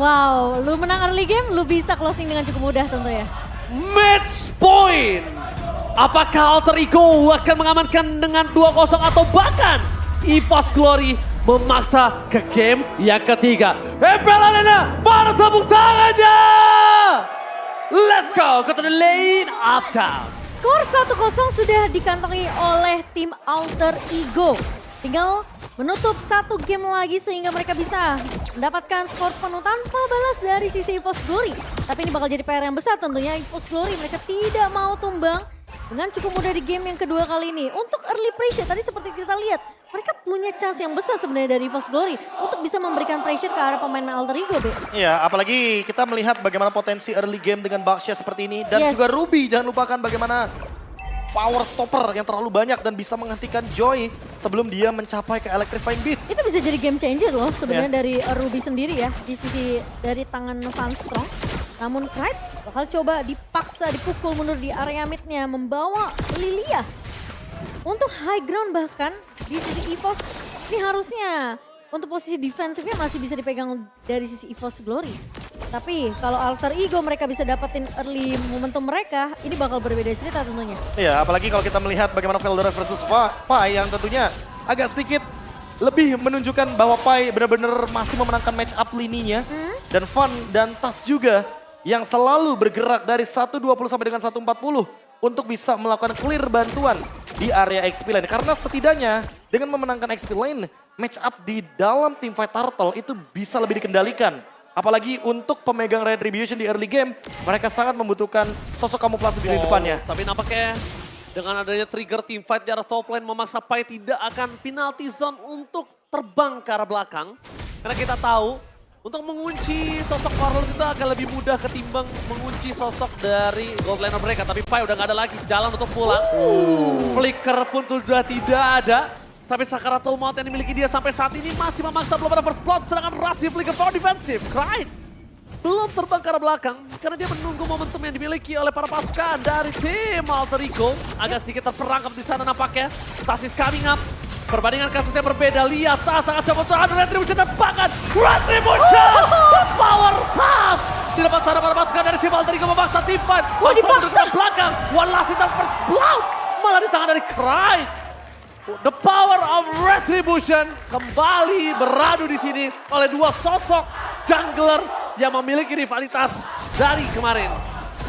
Wow, lu menang early game, lu bisa closing dengan cukup mudah tentu ya. Match point. Apakah Alter Ego akan mengamankan dengan 2-0 atau bahkan EVOS Glory memaksa ke game yang ketiga. Epelanena, mana tepuk tangannya? Let's go ke the lane outcome. Skor 1-0 sudah dikantongi oleh tim Alter Ego. Tinggal menutup satu game lagi sehingga mereka bisa mendapatkan skor penuh tanpa balas dari sisi EVOS Glory. Tapi ini bakal jadi PR yang besar tentunya. EVOS Glory mereka tidak mau tumbang dengan cukup mudah di game yang kedua kali ini. Untuk early pressure tadi seperti kita lihat, mereka punya chance yang besar sebenarnya dari EVOS Glory untuk bisa memberikan pressure ke arah pemain Alter Ego, Be. Iya, apalagi kita melihat bagaimana potensi early game dengan Baxia seperti ini. Dan juga Ruby, jangan lupakan bagaimana power stopper yang terlalu banyak dan bisa menghentikan Joy sebelum dia mencapai ke Electrifying Beats. Itu bisa jadi game changer loh sebenarnya dari Ruby sendiri ya, di sisi dari tangan Van Strong. Namun Pride bakal coba dipaksa dipukul mundur di area midnya membawa Lilia. Untuk high ground bahkan di sisi EVOS ini harusnya untuk posisi defensifnya masih bisa dipegang dari sisi EVOS Glory. Tapi kalau Alter Ego mereka bisa dapetin early momentum mereka, ini bakal berbeda cerita tentunya. Iya, apalagi kalau kita melihat bagaimana Veldora versus Pai yang tentunya agak sedikit lebih menunjukkan bahwa Pai benar-benar masih memenangkan match up lininya. Dan Van dan Tas juga yang selalu bergerak dari 1.20 sampai dengan 1.40 untuk bisa melakukan clear bantuan di area XP lane. Karena setidaknya dengan memenangkan XP lane, match up di dalam teamfight Turtle itu bisa lebih dikendalikan. Apalagi untuk pemegang Retribution di early game, mereka sangat membutuhkan sosok kamuflase di depannya. Tapi nampaknya dengan adanya trigger teamfight di arah top lane memaksa Pai tidak akan penalty zone untuk terbang ke arah belakang. Karena kita tahu untuk mengunci sosok Warlord itu akan lebih mudah ketimbang mengunci sosok dari gold laner mereka. Tapi Pai udah gak ada lagi jalan untuk pulang. Flicker pun sudah tidak ada. Tapi Sakaratul Maut yang dimiliki dia sampai saat ini masih memaksa belum ada first blood. Sedangkan Rasi Flicker for defensive. Cryde belum terbang ke arah belakang karena dia menunggu momentum yang dimiliki oleh para pasukan dari tim Alter Ego. Agak sedikit terperangkap di sana nampaknya. Tasis coming up. Perbandingan kasusnya berbeda. Lihat Tas sangat coba untuk ada Retribution dan bahkan Retribution. The power Tas. Di depan sana para pasukan dari tim Alter Ego memaksa tim fight. Dipaksa. Belakang. One last hit first blood. Malah di tangan dari Cryde. The power of Retribution kembali beradu di sini oleh dua sosok jungler yang memiliki rivalitas dari kemarin.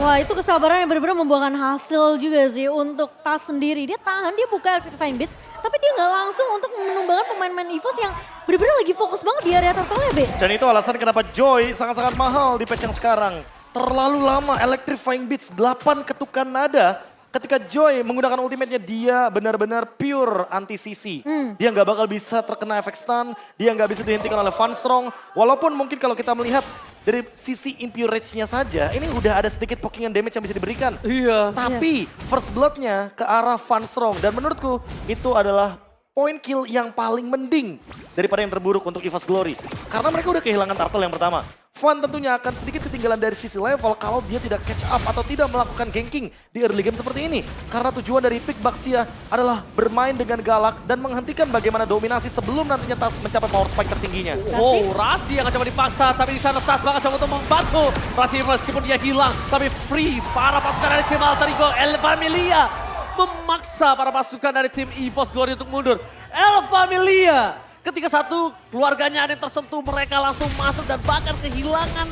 Wah, itu kesabaran yang benar-benar membuahkan hasil juga sih untuk Tas sendiri. Dia tahan, dia buka Electrifying Beats, tapi dia nggak langsung untuk menumbangkan pemain-pemain EVOS yang benar-benar lagi fokus banget di area turtle ya, Be. Dan itu alasan kenapa Joy sangat-sangat mahal di patch yang sekarang. Terlalu lama Electrifying Beats, 8 ketukan nada. Ketika Joy menggunakan ultimate-nya, dia benar-benar pure anti-CC. Dia nggak bakal bisa terkena efek stun, dia nggak bisa dihentikan oleh Van Strong. Walaupun mungkin kalau kita melihat dari sisi impure rage-nya saja, ini udah ada sedikit pokingan damage yang bisa diberikan. Iya. Tapi first blood-nya ke arah Van Strong. Dan menurutku itu adalah point kill yang paling mending daripada yang terburuk untuk EVOS Glory. Karena mereka udah kehilangan turtle yang pertama. Van tentunya akan sedikit ketinggalan dari sisi level kalau dia tidak catch up atau tidak melakukan ganking di early game seperti ini. Karena tujuan dari pick Baxia adalah bermain dengan galak dan menghentikan bagaimana dominasi sebelum nantinya Tas mencapai power spike tertingginya. Oh, Rasi yang akan coba dipaksa, tapi di sana Tas bakal coba untuk membantu. Rasi meskipun dia hilang, tapi free para pasukan dari tim Alter Ego, El Familia memaksa para pasukan dari tim EVOS Glory untuk mundur. El Familia ketika satu keluarganya ada yang tersentuh, mereka langsung masuk dan bahkan kehilangan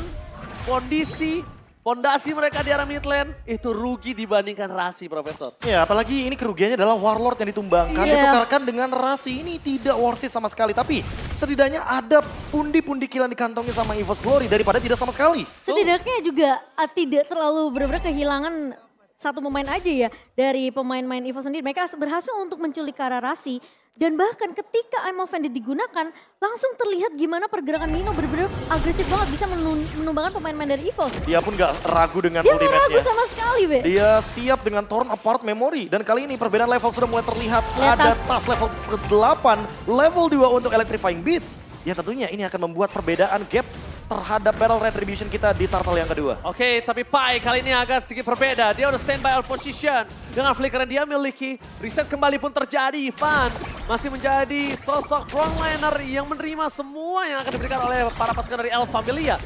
pondasi mereka di arah mid lane. Itu rugi dibandingkan Rasi, Profesor. Ya, apalagi ini kerugiannya adalah Warlord yang ditumbangkan. Ditukarkan dengan Rasi, ini tidak worth it sama sekali. Tapi setidaknya ada pundi-pundi kill yang dikantongin sama EVOS Glory daripada tidak sama sekali. Setidaknya juga tidak terlalu benar-benar kehilangan satu pemain aja ya dari pemain-pemain EVOS sendiri. Mereka berhasil untuk menculik Rasi. Dan bahkan ketika I'm Offended digunakan, langsung terlihat gimana pergerakan Nino benar-benar agresif banget bisa menumbangkan pemain-pemain dari EVOS. Dia pun gak ragu dengan Dia ultimate-nya. Dia gak ragu sama sekali, Be. Dia siap dengan Torn Apart Memory. Dan kali ini perbedaan level sudah mulai terlihat. Lihat Ada Tas level ke-8, level 2 untuk Electrifying Beats. Ya tentunya ini akan membuat perbedaan gap terhadap Battle Retribution kita di Turtle yang kedua. Oke, tapi Pai kali ini agak sedikit berbeda. Dia udah standby on position. Dengan flicker yang dia miliki, reset kembali pun terjadi. Van masih menjadi sosok frontliner yang menerima semua yang akan diberikan oleh para pasukan dari El Familia.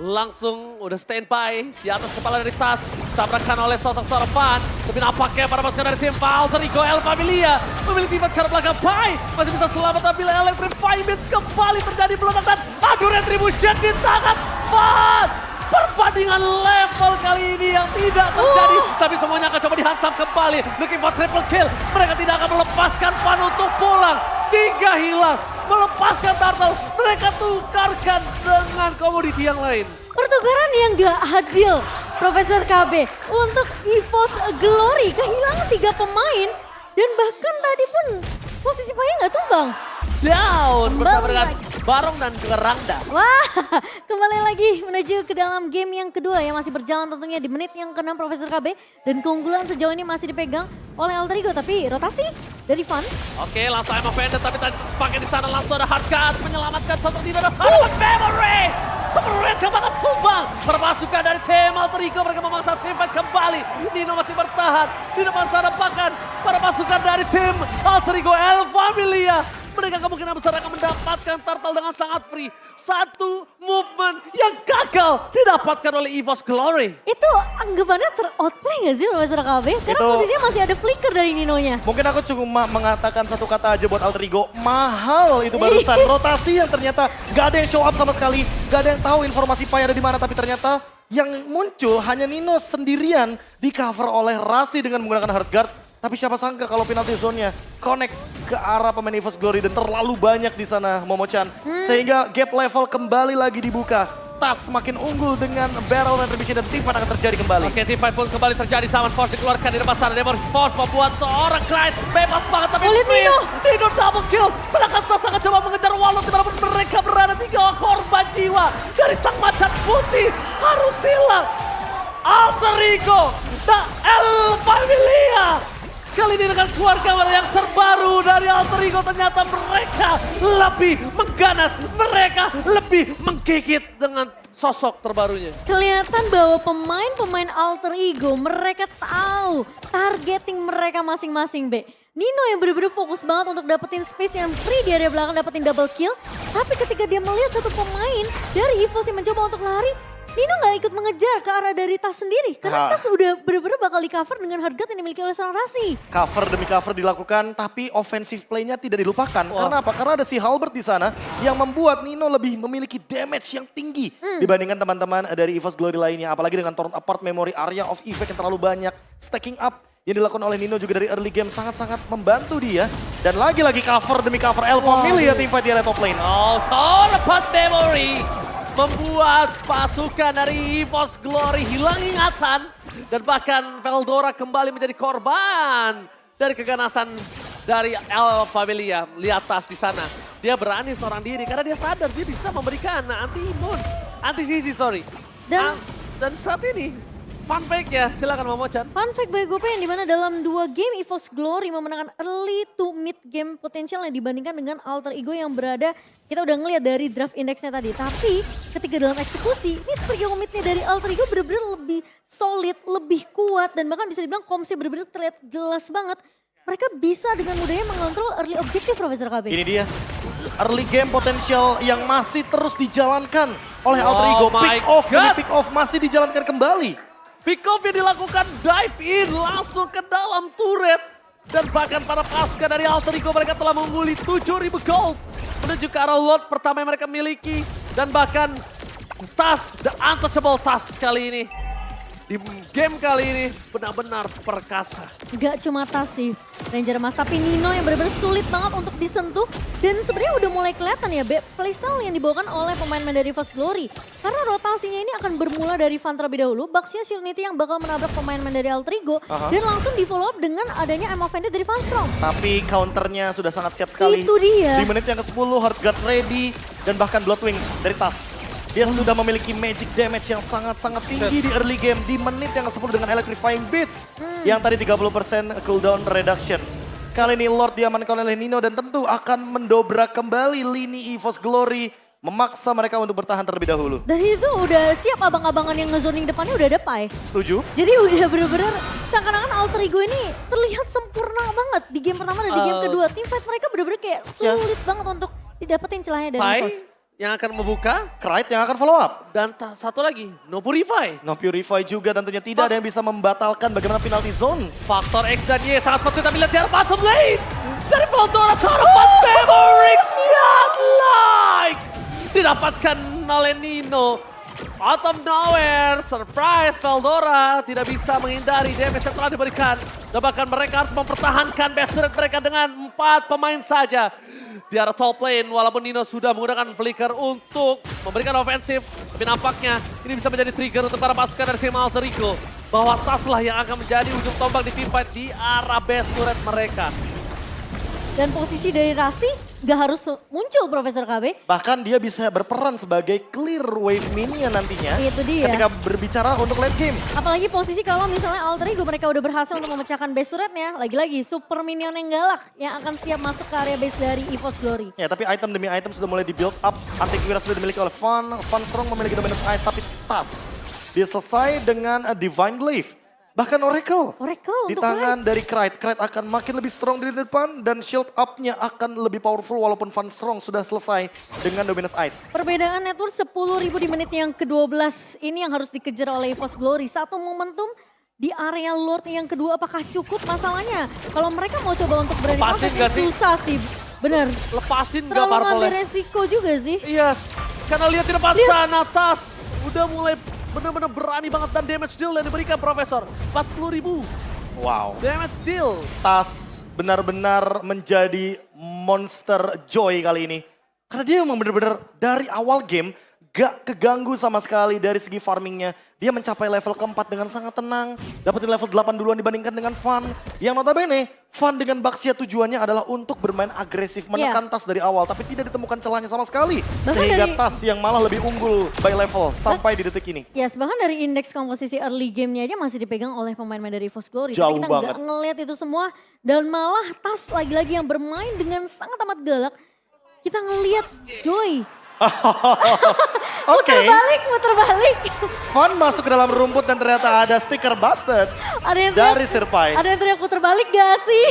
langsung udah standby di atas kepala dari Tas. Tabrakan oleh sosok seorang Fan. Tapi nampaknya para pasukan dari tim Alter Ego El Familia memilih pivot ke arah belakang. Pai masih bisa selamat tapi Electric Fire Beats kembali terjadi meledak dan adu retribution di tangan Fast. Perbandingan level kali ini yang tidak terjadi. Tapi semuanya akan coba dihantam kembali. Looking for triple kill. Mereka tidak akan melepaskan Fan untuk pulang. 3 hilang. Melepaskan Turtle. Mereka tukarkan dengan komoditi yang lain. Pertukaran yang gak adil, Profesor KB. Untuk EVOS Glory kehilangan 3 pemain. Dan bahkan tadi pun posisi Pai gak tumbang. Down bersama Kembali dengan lagi. Barong dan juga Rangda. Wah, kembali lagi menuju ke dalam game yang kedua yang masih berjalan tentunya di menit yang ke-6 Profesor KB. Dan keunggulan sejauh ini masih dipegang oleh Alter Ego, tapi rotasi dari Fan. Oke, langsung Emma Vendor tapi tadi pakai di sana langsung ada Hardcat menyelamatkan sosok di dalam hadapan Memory. Mereka banget tumbang. Permasukan dari tim Alter Ego, mereka memaksa tim fight kembali. Nino masih bertahan di depan sana bahkan para pasukan dari tim Alter Ego El Familia. Mereka kemungkinan besar akan mendapatkan Turtle dengan sangat free. Satu movement yang gagal didapatkan oleh EVOS Glory. Itu anggapannya ter-outplay gak sih Profesor KB? Karena Itu- posisinya masih ada flicker dari Ninonya. Mungkin aku cuma mengatakan satu kata aja buat Alter Ego. Mahal itu barusan. Rotasi yang ternyata gak ada yang show up sama sekali. Gak ada yang tahu informasi Pai ada di mana. Tapi ternyata yang muncul hanya Nino sendirian di cover oleh Rasi dengan menggunakan hard guard. Tapi siapa sangka kalau penalty zone-nya connect ke arah pemain EVOS Glory dan terlalu banyak di sana Momo-chan. Sehingga gap level kembali lagi dibuka. Tas makin unggul dengan barrel retribution dan team fight akan terjadi kembali. Oke, team fight pun kembali terjadi. Summon Force dikeluarkan di depan sana. Demon Force membuat seorang Clyde bebas banget. Tapi Lihat Nino. Nino double kill. Sedangkan Tas akan coba mengejar Wallet dimanapun mereka berada. 3 korban jiwa dari sang macan putih. Harus hilang. Alter Ego. The El Familia. Kali ini dengan keluarga yang terbaru dari Alter Ego ternyata mereka lebih mengganas, mereka lebih menggigit dengan sosok terbarunya. Kelihatan bahwa pemain-pemain Alter Ego mereka tahu targeting mereka masing-masing, Be. Nino yang benar-benar fokus banget untuk dapetin space yang free di area belakang, dapetin double kill. Tapi ketika dia melihat satu pemain dari EVOS yang mencoba untuk lari, Nino gak ikut mengejar ke arah dari Tas sendiri. Karena Tas udah benar-benar bakal di cover dengan hard guard yang dimiliki oleh seorang Rasi. Cover demi cover dilakukan, tapi offensive play-nya tidak dilupakan. Karena apa? Karena ada si Halbert di sana yang membuat Nino lebih memiliki damage yang tinggi dibandingkan teman-teman dari EVOS Glory lainnya. Apalagi dengan torn apart memory area of effect yang terlalu banyak. Stacking up yang dilakukan oleh Nino juga dari early game sangat-sangat membantu dia. Dan lagi-lagi cover demi cover El Familia team fight di area top lane. Oh, torn apart memory. Membuat pasukan dari EVOS Glory hilang ingatan. Dan bahkan Veldora kembali menjadi korban dari keganasan dari El Familia. Lihat Tas di sana. Dia berani seorang diri karena dia sadar dia bisa memberikan anti-imun. Anti-sisi, sorry. Dan saat ini, fun fact ya, silakan Momo-chan. Fun fact bagi Gope yang dimana dalam 2 game EVOS Glory memenangkan early to mid game potential yang dibandingkan dengan Alter Ego yang berada, kita udah ngeliat dari draft indexnya tadi. Tapi ketika dalam eksekusi, ini trio midnya dari Alter Ego bener-bener lebih solid, lebih kuat. Dan bahkan bisa dibilang komsnya bener-bener terlihat jelas banget. Mereka bisa dengan mudahnya mengontrol early objective Profesor KB. Ini dia, early game potensial yang masih terus dijalankan oleh Alter Oh Ego. my Pick off demi God. pick off masih dijalankan kembali. Pick off yang dilakukan dive in langsung ke dalam turret. Dan bahkan para pasukan dari Alter Ego mereka telah menguli 7.000 gold. Menuju ke arah lot pertama yang mereka miliki. Dan bahkan Tas, the untouchable Tas kali ini. Di game kali ini benar-benar perkasa. Gak cuma Tas sih Ranger Mas, tapi Nino yang benar-benar sulit banget untuk disentuh. Dan sebenarnya udah mulai kelihatan ya playstyle yang dibawakan oleh pemain-pemain dari EVOS Glory. Karena rotasinya ini akan bermula dari Fan terlebih dahulu. Baxia Unity yang bakal menabrak pemain-pemain dari Alter Ego. Dan langsung di follow up dengan adanya Emma Vendor dari Fanstrom. Tapi counternya sudah sangat siap sekali. Itu dia. Di menit yang ke-10 hard guard ready dan bahkan Blood Wings dari Tas. Dia sudah memiliki magic damage yang sangat-sangat tinggi di early game. Di menit yang ke-10 dengan Electrifying Beats. Yang tadi 30% cooldown reduction. Kali ini Lord diamankan oleh Nino dan tentu akan mendobrak kembali lini EVOS Glory. Memaksa mereka untuk bertahan terlebih dahulu. Dan itu udah siap abang-abangan yang ngezoning depannya udah ada Pai. Setuju? Jadi udah bener-bener seakan-akan Alter Ego ini terlihat sempurna banget di game pertama dan di game kedua. Team fight mereka bener-bener kayak sulit banget untuk didapetin celahnya dari Pai EVOS. yang akan membuka. Krite yang akan follow up. Dan satu lagi, No Purify. No Purify juga tentunya tidak ada yang bisa membatalkan bagaimana penalty zone. Faktor X dan Y sangat penting tapi lihat di arah bottom lane. Dari Veldora harapan Maverick godlike. Didapatkan oleh Nino. Out of nowhere, surprise Veldora tidak bisa menghindari damage yang telah diberikan. Dan bahkan mereka harus mempertahankan best rate mereka dengan 4 pemain saja. Di arah top lane, walaupun Nino sudah menggunakan flicker untuk memberikan ofensif. Tapi nampaknya ini bisa menjadi trigger untuk para pasukan dari tim Alter Ego. Bahwa Tas lah yang akan menjadi ujung tombak di teamfight di arah best rate mereka. Dan posisi dari Rasi gak harus muncul Profesor KB. Bahkan dia bisa berperan sebagai clear wave minion nantinya. Itu dia. Ketika berbicara untuk late game. Apalagi posisi kalau misalnya Alter Ego mereka udah berhasil untuk memecahkan base turretnya. Lagi-lagi super minion yang galak yang akan siap masuk ke area base dari EVOS Glory. Ya tapi item demi item sudah mulai di build up. Antiquira sudah dimiliki oleh Fun. Fun Strong memiliki dominance ice tapi Tas. Dia selesai dengan Divine Glaive. Bahkan Oracle di untuk tangan dari Krite. Krite akan makin lebih strong di depan dan shield up-nya akan lebih powerful walaupun Fun Strong sudah selesai dengan dominance ice. Perbedaan network 10.000 di menit yang ke-12 ini yang harus dikejar oleh EVOS Glory. Satu momentum di area Lord yang kedua apakah cukup masalahnya? Kalau mereka mau coba untuk berani Lepasin kontes gak sih? susah sih. Bener. Lepasin gak Terlalu Purple? ngambil resiko juga sih. Yes, karena lihat di depan sana Tas udah mulai benar-benar berani banget dan damage deal yang diberikan Profesor. 40.000 Wow. damage deal. Tas benar-benar menjadi monster joy kali ini. Karena dia memang benar-benar dari awal game gak keganggu sama sekali dari segi farmingnya. Dia mencapai level keempat dengan sangat tenang. Dapetin level 8 duluan dibandingkan dengan Fun. Yang notabene Fun dengan Baxia tujuannya adalah untuk bermain agresif. Menekan Tas dari awal tapi tidak ditemukan celahnya sama sekali. Bahkan Sehingga dari- Tas yang malah lebih unggul by level sampai di detik ini. Yes, bahkan dari indeks komposisi early game-nya aja masih dipegang oleh pemain-pemain dari EVOS Glory. Jauh Tapi kita banget. nggak ngeliat itu semua. Dan malah Tas lagi-lagi yang bermain dengan sangat amat galak. Kita ngeliat Joy. Oke, Muter balik. Fun masuk ke dalam rumput dan ternyata ada stiker busted Ada yang dari Sirpai. Ada yang teriak puter balik gak sih?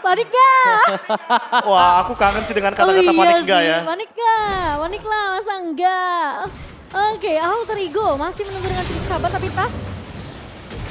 Panik gak? Wah, aku kangen sih dengan kata-kata panik enggak ya. Panik gak? Panik lah, masa enggak? Oke, Alter Ego masih menunggu dengan cukup sabar tapi Tas.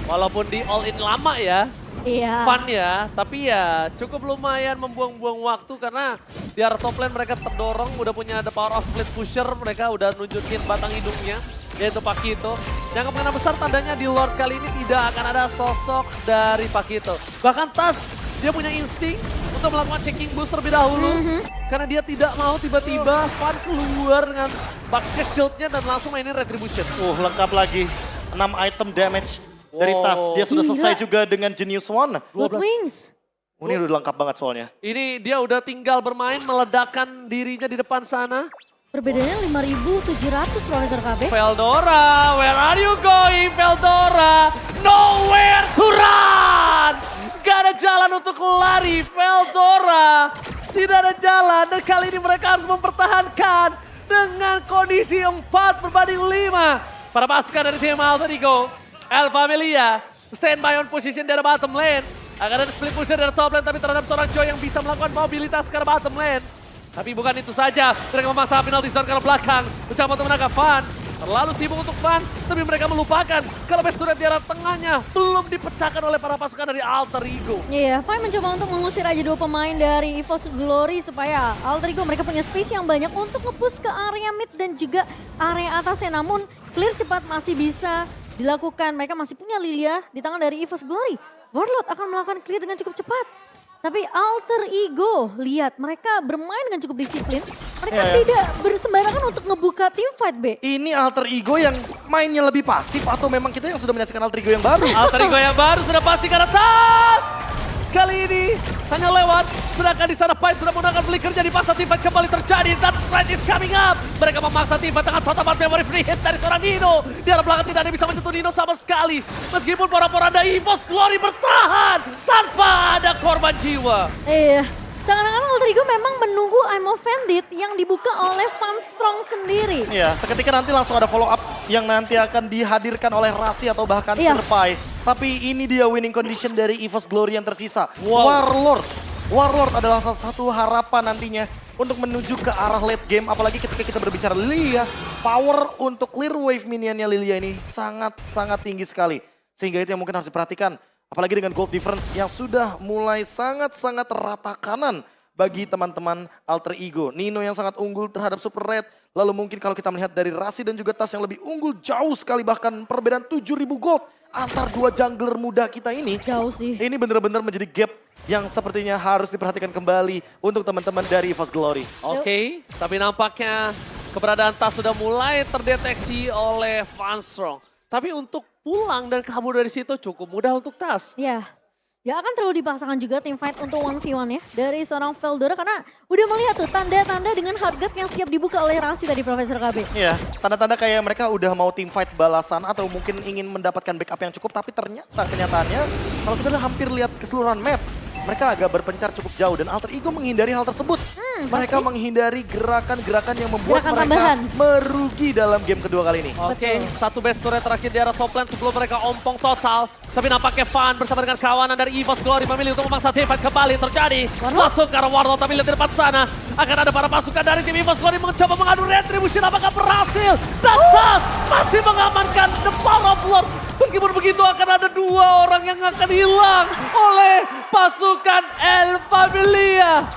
Walaupun di all in lama ya, Iya. fun ya, tapi ya cukup lumayan membuang-buang waktu karena di arah top lane mereka terdorong, udah punya the power of split pusher, mereka udah nunjukin batang hidungnya, yaitu Pakito. Yang kemungkinan besar tandanya di Lord kali ini tidak akan ada sosok dari Pakito. Bahkan Tas, dia punya insting untuk melakukan checking boost terlebih dahulu. Karena dia tidak mau tiba-tiba Fun keluar dengan bucket shieldnya dan langsung mainin Retribution. Lengkap lagi. 6 item damage dari Tas. Dia sudah Gila. selesai juga dengan Genius One. Blood Wings. Ini udah lengkap banget soalnya. Ini dia udah tinggal bermain, meledakkan dirinya di depan sana. Perbedaannya 5.700 Profesor KB. Veldora, where are you going, Veldora? Nowhere to run! Gak ada jalan untuk lari, Veldora. Tidak ada jalan dan kali ini mereka harus mempertahankan dengan kondisi 4/5. Para pasukan dari tim Alter Ego, El Familia, standby on position dari bottom lane. Akan ada split pusher dari top lane tapi terhadap seorang Joy yang bisa melakukan mobilitas ke bottom lane. Tapi bukan itu saja, mereka memaksa penalti zone ke belakang. Mencoba untuk menangkap Fun. Terlalu sibuk untuk Fun, tapi mereka melupakan kalau base turret di arah tengahnya belum dipecahkan oleh para pasukan dari Alter Ego. Iya, Pai mencoba untuk mengusir aja 2 pemain dari EVOS Glory supaya Alter Ego mereka punya space yang banyak untuk nge-push ke area mid dan juga area atasnya. Namun clear cepat masih bisa dilakukan. Mereka masih punya Lilia di tangan dari EVOS Glory. Warlord akan melakukan clear dengan cukup cepat. Tapi Alter Ego, lihat mereka bermain dengan cukup disiplin. Mereka tidak bersembarangan untuk ngebuka team fight, B. Ini Alter Ego yang mainnya lebih pasif atau memang kita yang sudah menyaksikan Alter Ego yang baru? Alter Ego yang baru sudah pasti ke atas. Kali ini hanya lewat, sedangkan di sana Pai sudah menggunakan flicker jadi paksa team fight kembali terjadi. Dan Red is coming up. Mereka memaksa team fight dengan total memory free hit dari seorang Nino. Di arah belakang tidak ada yang bisa menyentuh Nino sama sekali. Meskipun para-poranda EVOS Glory bertahan tanpa ada korban jiwa. Iya, seakan-akan Alter Ego memang menunggu I'm Offended yang dibuka oleh Fun Strong sendiri. Iya, seketika nanti langsung ada follow up yang nanti akan dihadirkan oleh Rasi atau bahkan Iya. Sirpai. Tapi ini dia winning condition dari EVOS Glory yang tersisa. Wow. Warlord Warlord adalah salah satu harapan nantinya untuk menuju ke arah late game. Apalagi ketika kita berbicara Lilia, power untuk clear wave minionnya Lilia ini sangat-sangat tinggi sekali. Sehingga itu yang mungkin harus diperhatikan. Apalagi dengan gold difference yang sudah mulai sangat-sangat rata kanan bagi teman-teman Alter Ego. Nino yang sangat unggul terhadap Super Red. Lalu mungkin kalau kita melihat dari Rasi dan juga Tas yang lebih unggul jauh sekali, bahkan perbedaan 7.000 gold antar dua jungler muda kita ini. Jauh sih. Ini benar-benar menjadi gap yang sepertinya harus diperhatikan kembali untuk teman-teman dari EVOS Glory. Oke, tapi nampaknya keberadaan Tas sudah mulai terdeteksi oleh Funstrong. Tapi untuk pulang dan kabur dari situ cukup mudah untuk Tas. Ya, gak akan terlalu dipaksakan juga tim fight untuk 1v1 ya dari seorang Veldora karena udah melihat tuh tanda-tanda dengan hardgate yang siap dibuka oleh Rasi tadi Profesor KB. Iya, tanda-tanda kayak mereka udah mau team fight balasan atau mungkin ingin mendapatkan backup yang cukup, tapi ternyata kenyataannya kalau kita hampir lihat keseluruhan map, mereka agak berpencar cukup jauh dan Alter Ego menghindari hal tersebut. Mereka menghindari gerakan-gerakan yang membuat Gerakan mereka tambahan. merugi dalam game kedua kali ini. Oke, satu base turret terakhir di arah top lane sebelum mereka ompong total. Tapi nampaknya Van bersama dengan kawanan dari EVOS Glory memilih untuk memaksa team fight kembali terjadi. Masuk ke arah Warlord, tapi lihat di depan sana. Akan ada para pasukan dari tim EVOS Glory mencoba mengadu retribution, apakah berhasil? Dan Tas masih mengamankan the power of Lord. Meskipun begitu akan ada dua orang yang akan hilang oleh pasukan El Familia.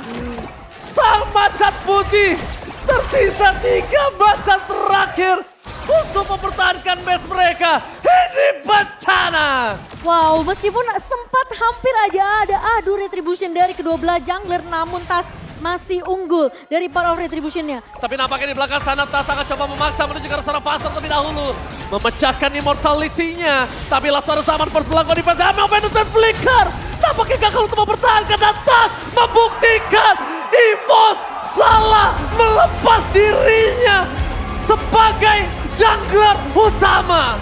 Sang macan putih, tersisa 3 macan terakhir untuk mempertahankan base mereka. Ini bencana. Wow, meskipun sempat hampir aja ada adu retribution dari kedua belah jungler namun Tas masih unggul dari power of retributionnya. Tapi nampaknya di belakang sana Tas akan coba memaksa menuju ke arah seorang Pastor terlebih dahulu. Memecahkan immortality-nya. Tapi langsung ada zaman first melakukan defense. Amel Venus dan Flicker. Nampaknya gagal untuk mempertahankan dan Tas membuktikan EVOS salah melepas dirinya sebagai jungler utama.